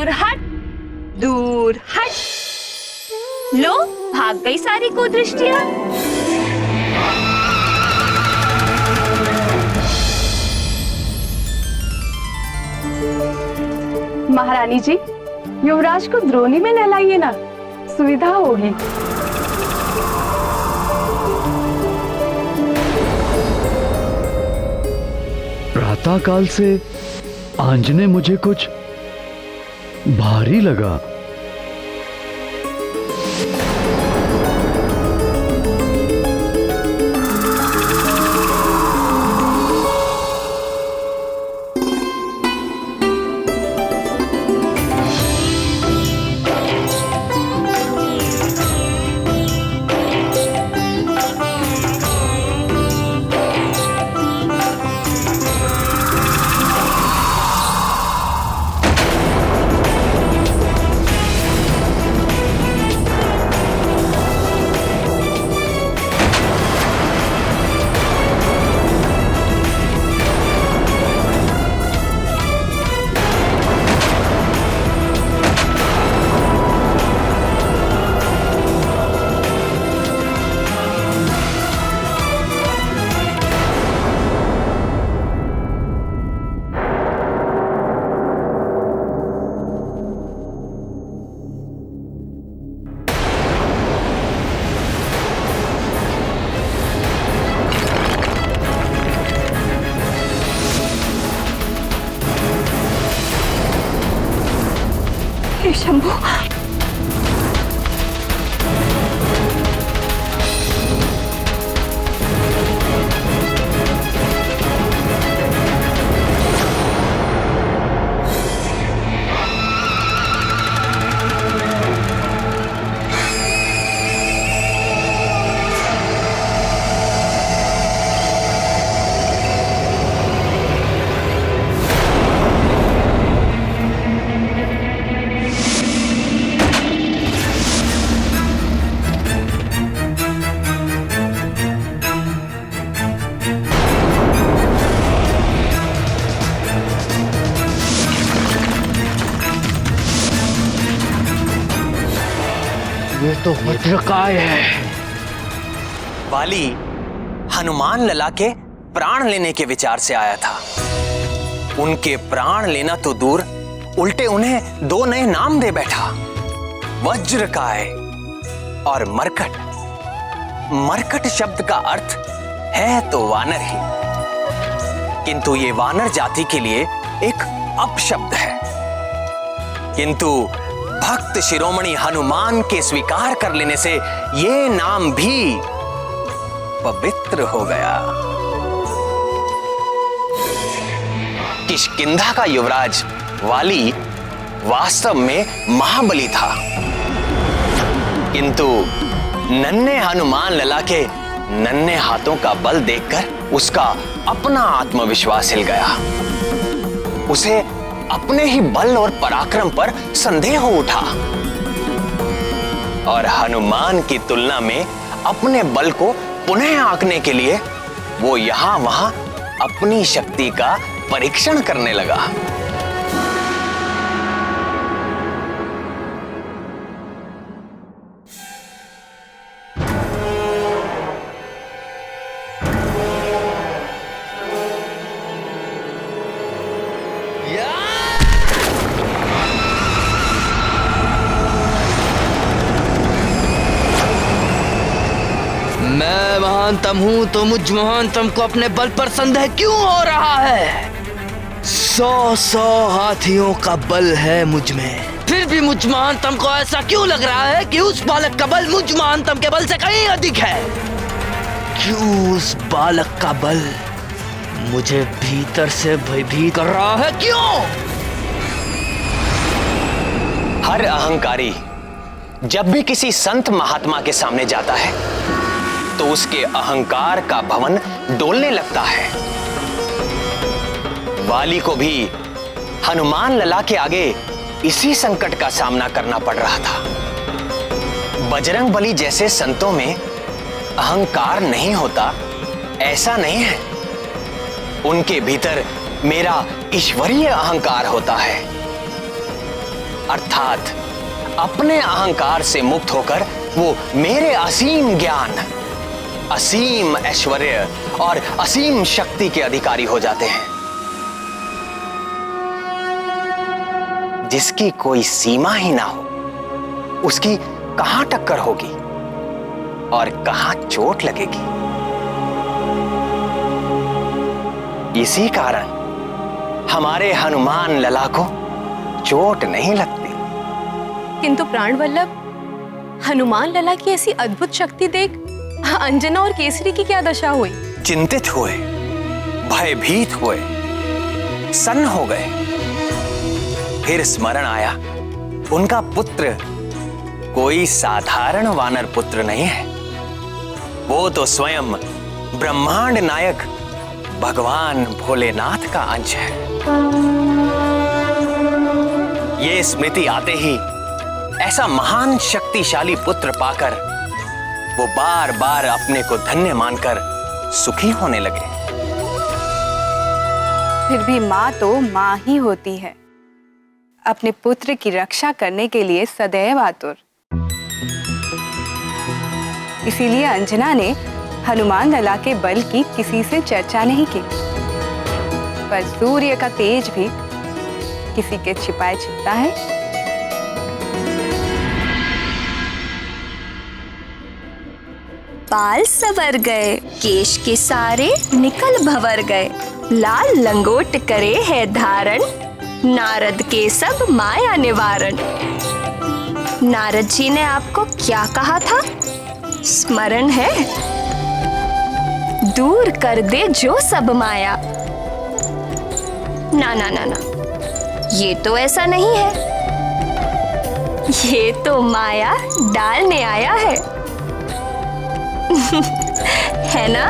दूर हट, दूर हट। लो, भाग गई सारी कुदृष्टियां। महारानी जी, युवराज को द्रोणी में नहलाइए ना, सुविधा होगी। प्रातःकाल से आंजने मुझे कुछ भारी लगा। हे शंभू, ये तो वज्रकाय है। वाली हनुमान लला के प्राण लेने के विचार से आया था। उनके प्राण लेना तो दूर, उल्टे उन्हें दो नए नाम दे बैठा, वज्रकाय और मरकट। मरकट शब्द का अर्थ है तो वानर ही, किंतु ये वानर जाति के लिए एक अपशब्द है। किंतु भक्त शिरोमणि हनुमान के स्वीकार कर लेने से ये नाम भी पवित्र हो गया। किष्किंधा का युवराज वाली वास्तव में महाबली था, किंतु नन्हे हनुमान लला के नन्हे हाथों का बल देखकर उसका अपना आत्मविश्वास हिल गया। उसे अपने ही बल और पराक्रम पर संदेह हो उठा और हनुमान की तुलना में अपने बल को पुनः आंकने के लिए वो यहां वहां अपनी शक्ति का परीक्षण करने लगा। मैं महानतम हूं तो मुझ महानतम को अपने बल पर संदेह क्यों हो रहा है? 100 हाथियों का बल है मुझ में, फिर भी मुझ महानतम को ऐसा क्यों लग रहा है कि उस बालक का बल मुझ महानतम के बल से कहीं अधिक है? क्यों उस बालक का बल मुझे भीतर से भयभीत कर रहा है? क्यों? हर अहंकारी जब भी किसी संत महात्मा के सामने जाता है तो उसके अहंकार का भवन डोलने लगता है। वाली को भी हनुमान लला के आगे इसी संकट का सामना करना पड़ रहा था। बजरंग बली जैसे संतों में अहंकार नहीं होता ऐसा नहीं है, उनके भीतर मेरा ईश्वरीय अहंकार होता है। अर्थात अपने अहंकार से मुक्त होकर वो मेरे असीम ज्ञान, असीम ऐश्वर्य और असीम शक्ति के अधिकारी हो जाते हैं। जिसकी कोई सीमा ही ना हो, उसकी कहां टक्कर होगी और कहां चोट लगेगी। इसी कारण हमारे हनुमान लला को चोट नहीं लगती। किंतु प्राण वल्लभ, हनुमान लला की ऐसी अद्भुत शक्ति देख अंजना और केसरी की क्या दशा हुई? चिंतित हुए, भयभीत हुए, सन्न हो गए। फिर स्मरण आया, उनका पुत्र कोई साधारण वानर पुत्र नहीं है, वो तो स्वयं ब्रह्मांड नायक भगवान भोलेनाथ का अंश है। ये स्मृति आते ही ऐसा महान शक्तिशाली पुत्र पाकर वो बार बार अपने को धन्य मानकर सुखी होने लगे। फिर भी माँ तो माँ ही होती है, अपने पुत्र की रक्षा करने के लिए सदैव आतुर। इसीलिए अंजना ने हनुमान लला के बल की किसी से चर्चा नहीं की, पर सूर्य का तेज भी किसी के छिपाए छिपता है। बाल संवर गए, केश के सारे निकल भंवर गए, लाल लंगोट करे है धारण, नारद के सब माया निवारण। नारद जी ने आपको क्या कहा था? स्मरण है? दूर कर दे जो सब माया। ना ना ना ना, ये तो ऐसा नहीं है, ये तो माया डालने आया है। है ना?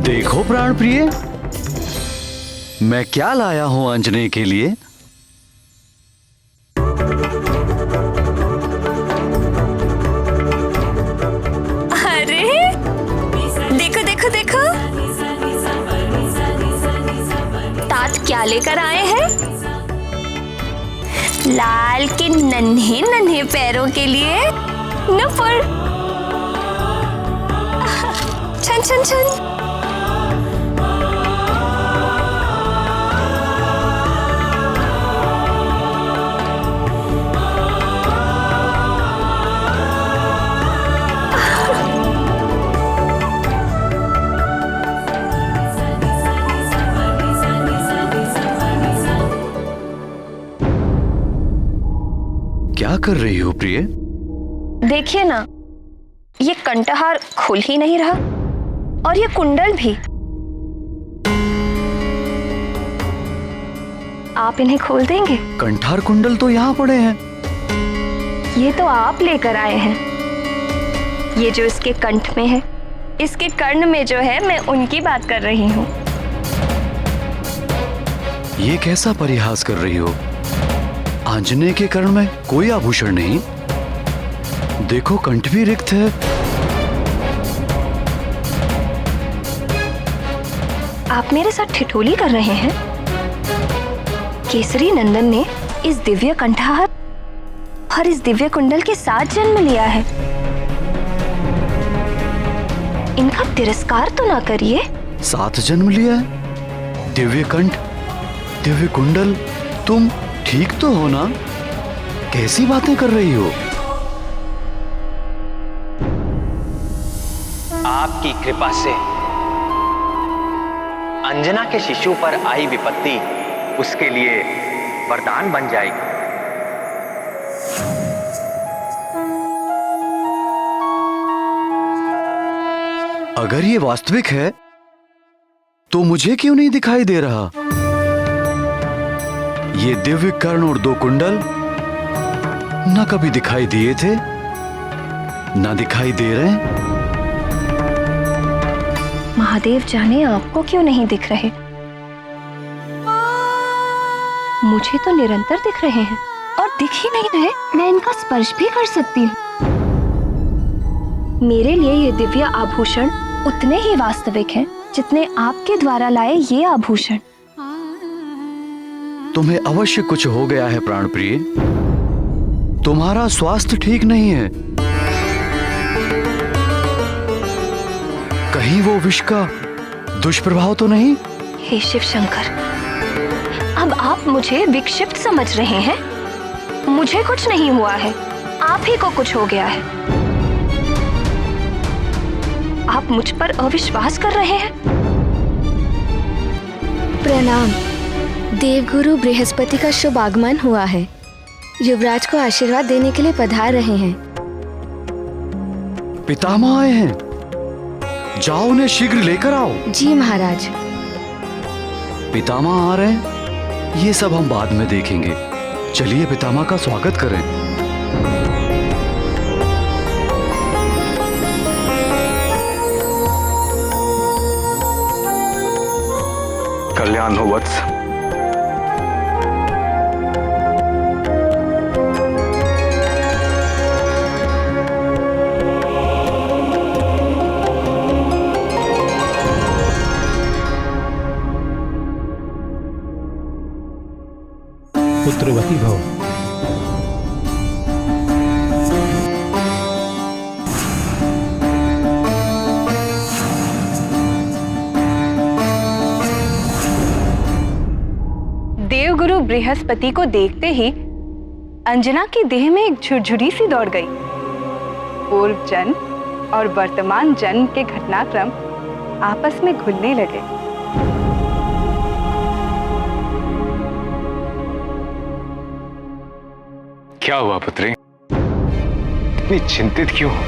देखो प्राण प्रिय, मैं क्या लाया हूं अंजने के लिए। अरे देखो देखो देखो, तात क्या लेकर आए हैं? लाल के नन्हे नन्हे पैरों के लिए नुपुर। छन छन छन। क्या कर रही हो प्रिय? देखिए ना, ये कंठहार खुल ही नहीं रहा और ये कुंडल भी। आप इन्हें खोल देंगे? कंठार कुंडल तो यहाँ पड़े हैं। ये तो आप लेकर आए हैं। ये जो इसके कंठ में है, इसके कर्ण में जो है, मैं उनकी बात कर रही हूँ। ये कैसा परिहास कर रही हो? आंजनेय के कर्ण में कोई आभूषण नहीं। देखो कंठ भी रिक्त है। आप मेरे साथ ठिठोली कर रहे हैं? केसरी नंदन ने इस दिव्य कंठहार और इस दिव्य कुंडल के साथ जन्म लिया है। इनका तिरस्कार तो ना करिए। साथ जन्म लिया है? दिव्य कंठ, दिव्य कुंडल, तुम ठीक तो हो ना? कैसी बातें कर रही हो? आपकी कृपा से अंजना के शिशु पर आई विपत्ति उसके लिए वरदान बन जाएगी। अगर ये वास्तविक है तो मुझे क्यों नहीं दिखाई दे रहा? ये दिव्य कर्ण और दो कुंडल ना कभी दिखाई दिए थे, ना दिखाई दे रहे हैं। महादेव जाने आपको क्यों नहीं दिख रहे। मुझे तो निरंतर दिख रहे हैं और दिख ही नहीं रहे। मैं इनका स्पर्श भी कर सकती हूँ। मेरे लिए ये दिव्य आभूषण उतने ही वास्तविक हैं जितने आपके द्वारा लाए ये आभूषण। तुम्हें अवश्य कुछ हो गया है प्राण प्रिय। तुम्हारा स्वास्थ्य ठीक नहीं है। कहीं वो विष का दुष्प्रभाव तो नहीं? हे शिव शंकर, अब आप मुझे विक्षिप्त समझ रहे हैं। मुझे कुछ नहीं हुआ है, आप ही को कुछ हो गया है। आप मुझ पर अविश्वास कर रहे हैं। प्रणाम। देवगुरु बृहस्पति का शुभ आगमन हुआ है। युवराज को आशीर्वाद देने के लिए पधार रहे हैं। पितामह आए हैं, जाओ उन्हें शीघ्र लेकर आओ। जी महाराज। पितामह आ रहे हैं, ये सब हम बाद में देखेंगे। चलिए पितामह का स्वागत करें। कल्याण हो वत्स। पुत्रवती भव। देवगुरु बृहस्पति को देखते ही अंजना की देह में एक झुरझुरी सी दौड़ गई। पूर्व जन्म और वर्तमान जन्म के घटनाक्रम आपस में घुलने लगे। क्या हुआ पुत्री? इतनी चिंतित क्यों हो?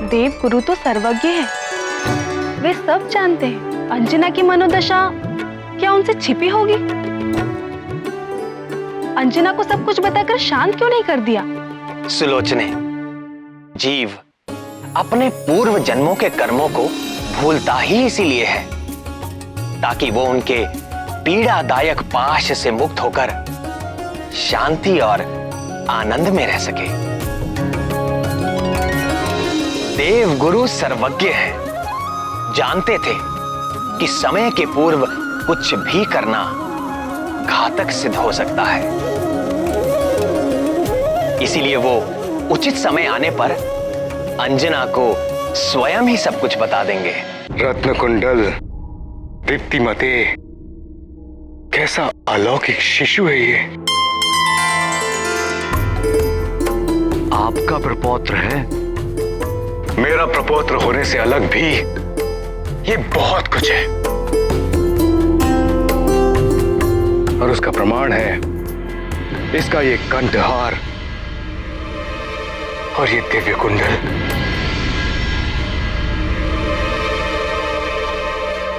देवगुरु तो सर्वज्ञ है, वे सब जानते हैं। अंजना की मनोदशा क्या उनसे छिपी होगी? अंजना को सब कुछ बताकर शांत क्यों नहीं कर दिया? सुलोचने, जीव अपने पूर्व जन्मों के कर्मों को भूलता ही इसीलिए है ताकि वो उनके पीड़ादायक पाश से मुक्त होकर शांति और आनंद में रह सके। देवगुरु सर्वज्ञ है, जानते थे कि समय के पूर्व कुछ भी करना घातक सिद्ध हो सकता है। इसीलिए वो उचित समय आने पर अंजना को स्वयं ही सब कुछ बता देंगे। रत्न कुंडल, दीप्तिमते, कैसा अलौकिक शिशु है ये। आपका प्रपौत्र है। मेरा प्रपौत्र होने से अलग भी ये बहुत कुछ है, और उसका प्रमाण है इसका ये कंठहार और ये दिव्य कुंडल।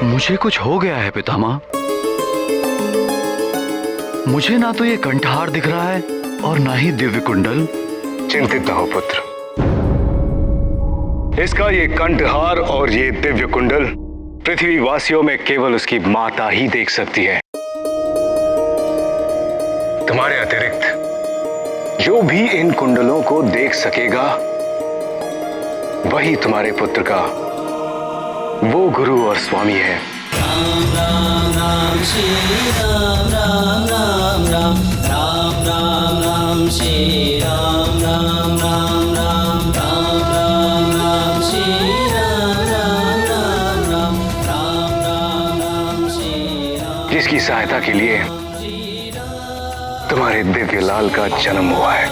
मुझे कुछ हो गया है पितामह। मुझे ना तो ये कंठहार दिख रहा है और ना ही दिव्य कुंडल। चिंतित न हो पुत्र, इसका ये कंठहार और ये दिव्य कुंडल पृथ्वी वासियों में केवल उसकी माता ही देख सकती है। तुम्हारे अतिरिक्त जो भी इन कुंडलों को देख सकेगा वही तुम्हारे पुत्र का वो गुरु और स्वामी है। राम राम राम श्री राम राम राम राम राम राम राम श्री राम राम राम राम राम राम राम श्री राम राम राम राम राम राम राम श्री राम। जिसकी सहायता के लिए तुम्हारे दिव्य लाल का जन्म हुआ है।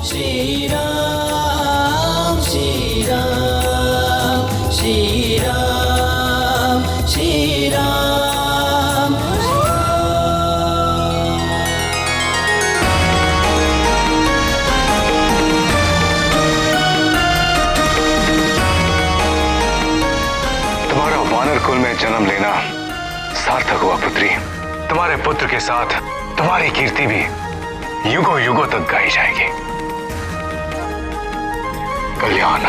श्री राम श्री राम श्री राम श्री राम। तुम्हारा वानर कुल में जन्म लेना सार्थक हुआ पुत्री। तुम्हारे पुत्र के साथ तुम्हारी कीर्ति भी युगों युगों तक गाई जाएगी। कल्याण।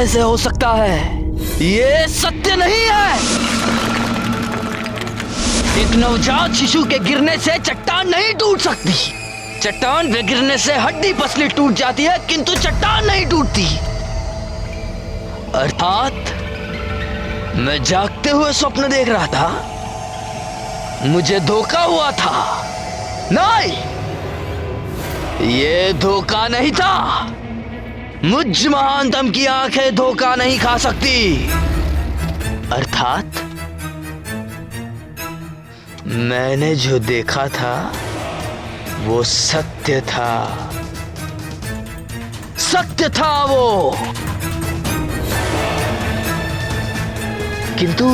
कैसे हो सकता है? ये सत्य नहीं है। एक नवजात शिशु के गिरने से चट्टान नहीं टूट सकती। चट्टान पे गिरने से हड्डी पसली टूट जाती है, किंतु चट्टान नहीं टूटती। अर्थात मैं जागते हुए स्वप्न देख रहा था, मुझे धोखा हुआ था। नहीं, ये धोखा नहीं था। मुझ महानतम की आंखें धोखा नहीं खा सकती। अर्थात मैंने जो देखा था वो सत्य था। सत्य था वो। किंतु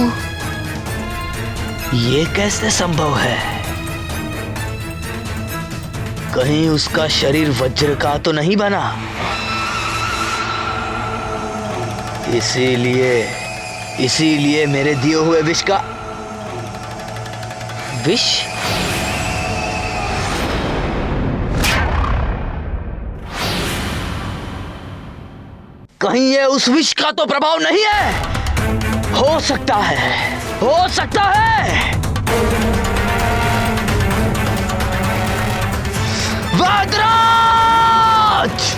ये कैसे संभव है? कहीं उसका शरीर वज्र का तो नहीं बना? इसीलिए मेरे दिए हुए विष का विष कहीं ये उस विष का तो प्रभाव नहीं है? हो सकता है, हो सकता है। वैदराज!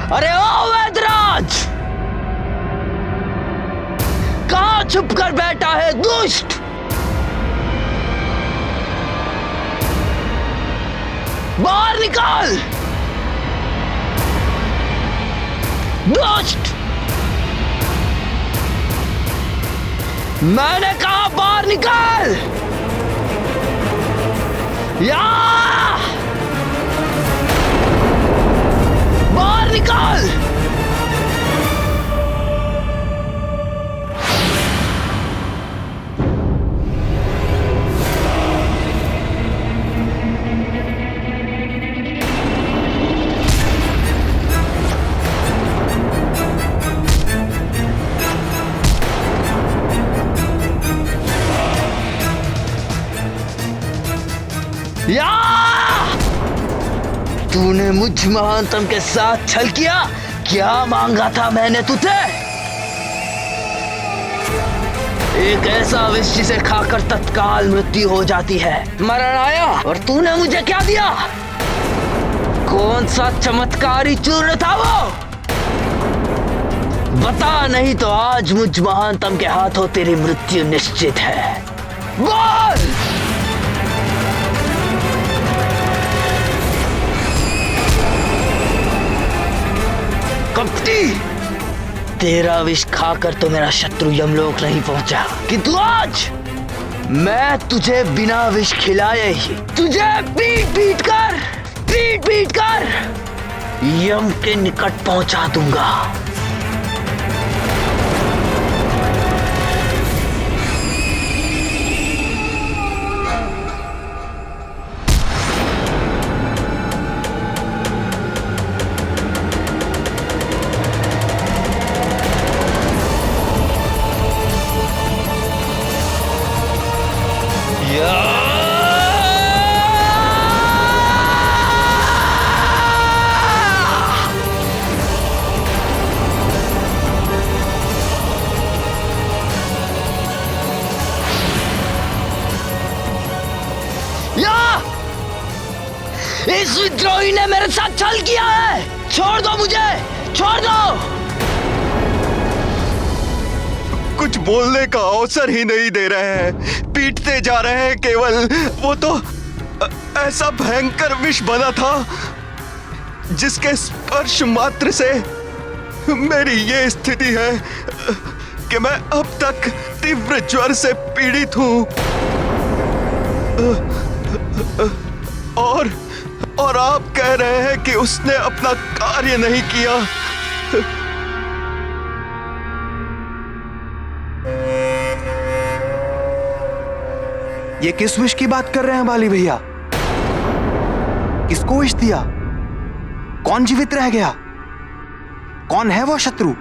अरे ओ वैदराज, कहां छुप कर बैठा है दुष्ट? बाहर निकाल दुष्ट! मैंने कहा बाहर निकाल। या बाहर निकाल। या तूने मुझ महानतम के साथ छल किया। क्या मांगा था मैंने तुझे? एक ऐसा विष जिसे खाकर तत्काल मृत्यु हो जाती है। मरण आया और तूने मुझे क्या दिया? कौन सा चमत्कारी चूर्ण था वो? बता, नहीं तो आज मुझ महानतम के हाथों तेरी मृत्यु निश्चित है। बोल! कपटी, तेरा विष खाकर तो मेरा शत्रु यमलोक नहीं पहुंचा, किंतु आज मैं तुझे बिना विष खिलाए ही तुझे पीट पीट कर यम के निकट पहुंचा दूंगा। इस विद्रोही ने मेरे साथ छल किया है। छोड़ दो मुझे, छोड़ दो। कुछ बोलने का अवसर ही नहीं दे रहे हैं, पीटते जा रहे हैं केवल। वो तो ऐसा भयंकर विष बना था जिसके स्पर्श मात्र से मेरी ये स्थिति है कि मैं अब तक तीव्र ज्वर से पीड़ित हूं। और आप कह रहे हैं कि उसने अपना कार्य नहीं किया। ये किस विष की बात कर रहे हैं बाली भैया? किसको विष दिया? कौन जीवित रह गया? कौन है वो शत्रु?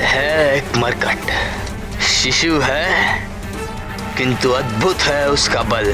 है एक मरकट शिशु है, किंतु अद्भुत है उसका बल।